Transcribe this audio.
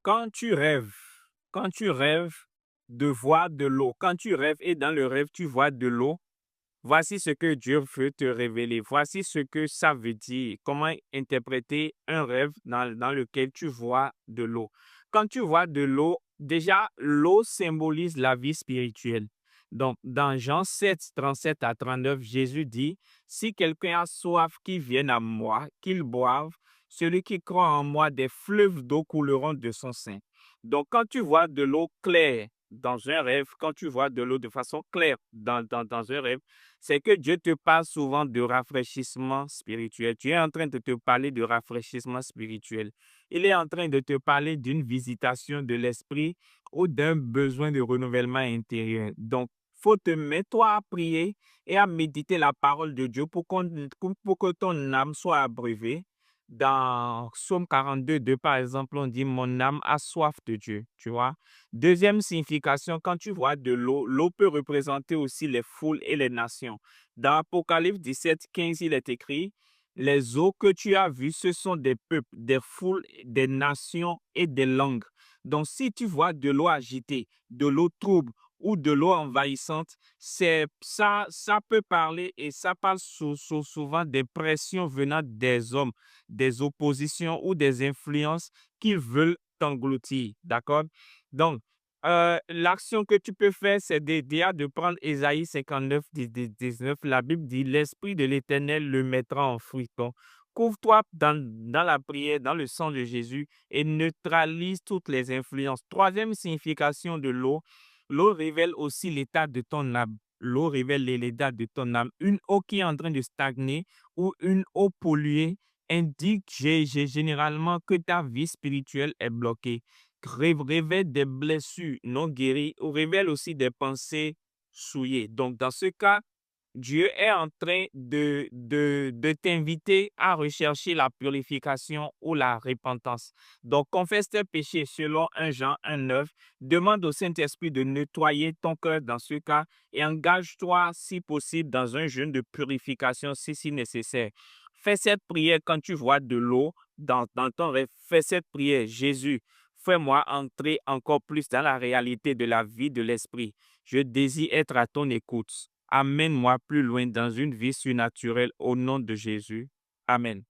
quand tu rêves de voir de l'eau, quand tu rêves et dans le rêve tu vois de l'eau, voici ce que Dieu veut te révéler. Voici ce que ça veut dire. Comment interpréter un rêve dans lequel tu vois de l'eau. Quand tu vois de l'eau, déjà, l'eau symbolise la vie spirituelle. Donc, dans Jean 7, 37 à 39, Jésus dit, si quelqu'un a soif, qu'il vienne à moi, qu'il boive, celui qui croit en moi, des fleuves d'eau couleront de son sein. Donc, quand tu vois de l'eau claire dans un rêve, quand tu vois de l'eau de façon claire dans un rêve, c'est que Dieu te parle souvent de rafraîchissement spirituel. Dieu est en train de te parler de rafraîchissement spirituel. Il est en train de te parler d'une visitation de l'esprit ou d'un besoin de renouvellement intérieur. Donc, faut te mettre toi à prier et à méditer la parole de Dieu pour que ton âme soit abreuvée. Dans Psaume 42, 2, par exemple, on dit « Mon âme a soif de Dieu », tu vois. Deuxième signification, quand tu vois de l'eau, l'eau peut représenter aussi les foules et les nations. Dans Apocalypse 17, 15, il est écrit, les eaux que tu as vues, ce sont des peuples, des foules, des nations et des langues. Donc, si tu vois de l'eau agitée, de l'eau trouble ou de l'eau envahissante, ça peut parler et ça parle souvent des pressions venant des hommes, des oppositions ou des influences qui veulent t'engloutir. D'accord? Donc, l'action que tu peux faire, c'est déjà de prendre Ésaïe 59, 19. La Bible dit, l'Esprit de l'Éternel le mettra en fruit. Donc, couvre-toi dans la prière, dans le sang de Jésus et neutralise toutes les influences. Troisième signification de l'eau, l'eau révèle aussi l'état de ton âme. L'eau révèle l'état de ton âme. Une eau qui est en train de stagner ou une eau polluée indique généralement que ta vie spirituelle est bloquée. Révèle des blessures non guéries ou révèle aussi des pensées souillées. Donc, dans ce cas, Dieu est en train de t'inviter à rechercher la purification ou la repentance. Donc, confesse tes péchés selon 1 Jean 1,9. Demande au Saint-Esprit de nettoyer ton cœur dans ce cas et engage-toi, si possible, dans un jeûne de purification si nécessaire. Fais cette prière quand tu vois de l'eau dans ton rêve. Fais cette prière, Jésus. Fais-moi entrer encore plus dans la réalité de la vie de l'esprit. Je désire être à ton écoute. Amène-moi plus loin dans une vie surnaturelle au nom de Jésus. Amen.